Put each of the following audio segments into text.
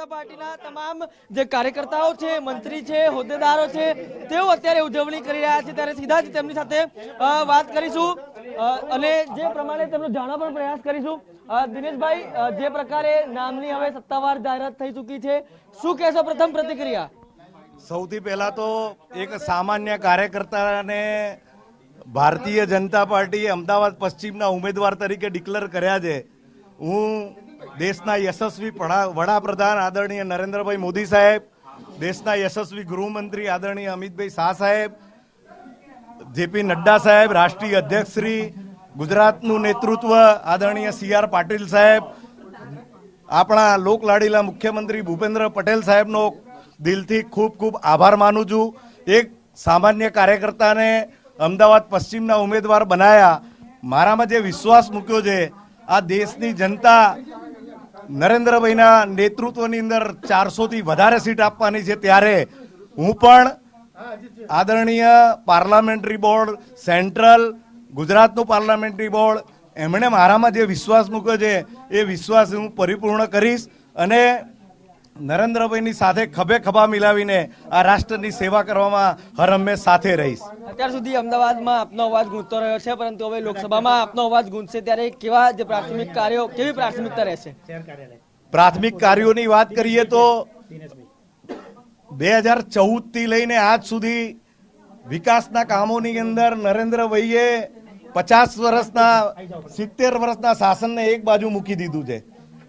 જનતા પાર્ટીના તમામ જે કાર્યકર્તાઓ છે, મંત્રી છે, હોદ્દેદારો છે, તેઓ અત્યારે ઉજવણી કરી રહ્યા છે ત્યારે સીધા જ તેમની સાથે વાત કરીશું અને જે પ્રમાણે તેમનો જાણવા પણ પ્રયાસ કરીશું। દિનેશભાઈ, જે પ્રકારે નામની હવે સત્તાવાર જાહેરાત થઈ ચૂકી છે, શું કહેશો? પ્રથમ પ્રતિક્રિયા। સૌથી પહેલા તો એક સામાન્ય કાર્યકર્તાને ભારતીય જનતા પાર્ટીએ અમદાવાદ પશ્ચિમના ઉમેદવાર તરીકે ડિક્લેર કર્યા છે। હું દેશના યશસ્વી વડાપ્રધાન આદરણીય નરેન્દ્રભાઈ મોદી સાહેબ, દેશના યશસ્વી ગૃહમંત્રી આદરણીય અમિતભાઈ શાહ સાહેબ, જેપી નડ્ડા સાહેબ, રાષ્ટ્રીય અધ્યક્ષ શ્રી, ગુજરાતનું નેતૃત્વ આદરણીય CR પાટીલ સાહેબ, આપણા લોકલાડીલા મુખ્યમંત્રી ભૂપેન્દ્ર પટેલ સાહેબનો દિલથી ખૂબ ખૂબ આભાર માનું છું। એક સામાન્ય કાર્યકર્તાને અમદાવાદ પશ્ચિમના ઉમેદવાર બનાયા, મારામાં જે વિશ્વાસ મૂક્યો છે, આ દેશની જનતા નરેન્દ્રભાઈના નેતૃત્વની અંદર 400થી વધારે સીટ આપવાની છે, ત્યારે હું પણ આદરણીય પાર્લામેન્ટરી બોર્ડ, સેન્ટ્રલ ગુજરાતનું પાર્લામેન્ટરી બોર્ડ, એમણે મારામાં જે વિશ્વાસ મૂક્યો છે એ વિશ્વાસ હું પરિપૂર્ણ કરીશ અને નરેન્દ્રભાઈની સાથે ખભે ખભા મિલાવીને આ રાષ્ટ્રની સેવા કરવામાં હર હંમેશ સાથે રહીશ। અત્યાર સુધી અમદાવાદમાં આપનો અવાજ ગૂંજતો રહ્યો છે, પરંતુ હવે લોકસભામાં આપનો અવાજ ગૂંજશે ત્યારે કેવા જે પ્રાથમિક કાર્યો, કેવી પ્રાથમિકતા રહેશે? પ્રાથમિક કાર્યોની વાત કરીએ તો 2014 થી લઈને આજ સુધી વિકાસના કામોની અંદર નરેન્દ્રભાઈએ 50 વર્ષના 70 વર્ષના શાસનને એક બાજુ મૂકી દીધું છે।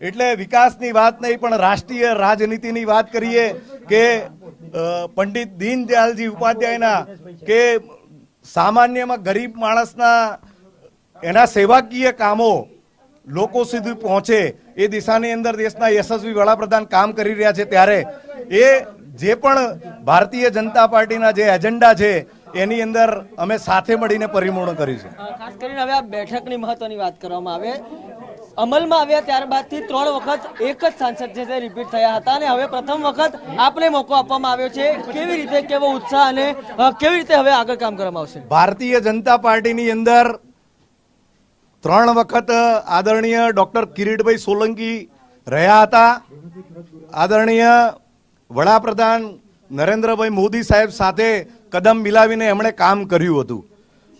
એટલે વિકાસની વાત નહીં પણ રાષ્ટ્રીય રાજનીતિની વાત કરીએ કે પંડિત દીનદયાલજી ઉપાધ્યાયના કે સામાન્યમાં ગરીબ માણસના એના સેવાકીય કામો લોકો સુધી પહોંચે એ દિશાની અંદર દેશના યશસ્વી વડાપ્રધાન કામ કરી રહ્યા છે, ત્યારે એ જે પણ ભારતીય જનતા પાર્ટીના જે એજન્ડા છે એની અંદર અમે સાથે મળીને પરિપૂર્ણ કરીશું। ખાસ કરીને હવે આ બેઠકની મહત્વની વાત કરવામાં આવે, અમલમાં આવ્યા ત્યારબાદથી 3 વખત એક જ સાંસદ છે તે રિપીટ થયા હતા અને હવે પ્રથમ વખત આપને મોકો આપવામાં આવ્યો છે। કેવી રીતે, કેવો ઉત્સાહ અને કેવી રીતે હવે આગળ કામ કરવામાં આવશે? ભારતીય જનતા પાર્ટીની અંદર 3 વખત આદરણીય ડોક્ટર કિરીટભાઈ સોલંકી રહ્યા હતા। આદરણીય વડાપ્રધાન નરેન્દ્રભાઈ મોદી સાહેબ સાથે કદમ મિલાવીને એમણે કામ કર્યું હતું।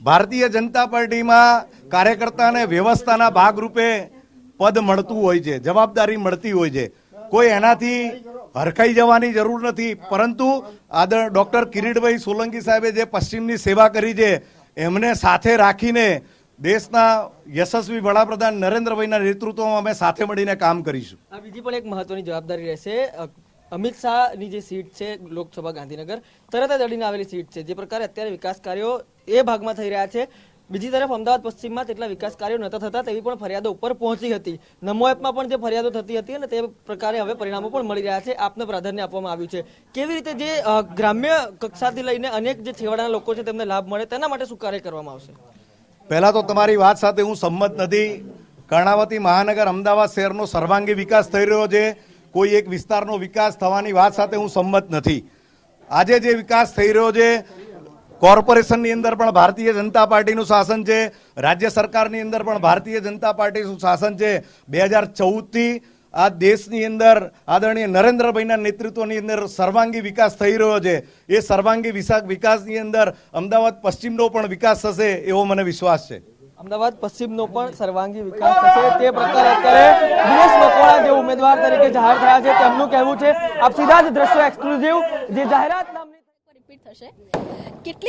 ભારતીય જનતા પાર્ટીમાં કાર્યકર્તાને વ્યવસ્થાના ભાગરૂપે પદ મળતું હોય છે, જવાબદારી મળતી હોય છે, કોઈ એનાથી હરખાઈ જવાની જરૂર નથી, પરંતુ ડોક્ટર કિરીટભાઈ સોલંકી સાહેબે જે પશ્ચિમની સેવા કરી છે એમને સાથે રાખીને દેશના યશસ્વી વડાપ્રધાન નરેન્દ્રભાઈના નેતૃત્વમાં અમે સાથે મળીને કામ કરીશું। બીજી પણ એક મહત્વની જવાબદારી રહેશે, અમિત શાહની જે સીટ છે લોકસભા ગાંધીનગર, તરત જ અડીને આવેલી સીટ છે, જે પ્રકારે અત્યારે વિકાસ કાર્યો એ ભાગમાં થઈ રહ્યા છે, બીજી તરફ અમદાવાદ પશ્ચિમમાં તેટલા વિકાસ કાર્યો નહોતા થતા તેવી પણ ફરિયાદો ઉપર પહોંચી હતી। નમો એપમાં પણ જે ફરિયાદો થતી હતી અને તે પ્રકારે હવે પરિણામો પણ મળી રહ્યા છે, આપને પ્રાધાન્ય આપવામાં આવ્યું છે। કેવી રીતે જે ગ્રામ્ય કક્ષાથી લઈને અનેક જે છેવાડાના લોકો છે તેમને લાભ મળે તેના માટે શું કાર્ય કરવામાં આવશે? પહેલા તો તમારી વાત સાથે હું સંમત નથી। કર્ણાવતી મહાનગર અમદાવાદ શહેરનો સર્વાંગી વિકાસ થઈ રહ્યો છે, કોઈ એક વિસ્તારનો વિકાસ થવાની વાત સાથે હું સંમત નથી। આજે જે વિકાસ થઈ રહ્યો છે, કોર્પોરેશનની અંદર પણ ભારતીય જનતા પાર્ટીનું શાસન છે, રાજ્ય સરકારની અંદર પણ ભારતીય જનતા પાર્ટીનું શાસન છે। 2014 થી આ દેશની અંદર આદરણીય નરેન્દ્રભાઈના નેતૃત્વની અંદર સર્વાંગી વિકાસ થઈ રહ્યો છે। એ સર્વાંગી વિકાસની અંદર અમદાવાદ પશ્ચિમનો પણ વિકાસ થશે એવો મને વિશ્વાસ છે। અમદાવાદ પશ્ચિમનો પણ સર્વાંગી વિકાસ થશે તે પ્રકારે અત્યારે દિનેશ મકવાણા જે ઉમેદવાર તરીકે જાહેર થયા છે તેમનું કહેવું છે। આપ સીધા જ દ્રશ્યો એક્સક્લુઝિવ જે જાહેરાત નામની રિપીટ થશે।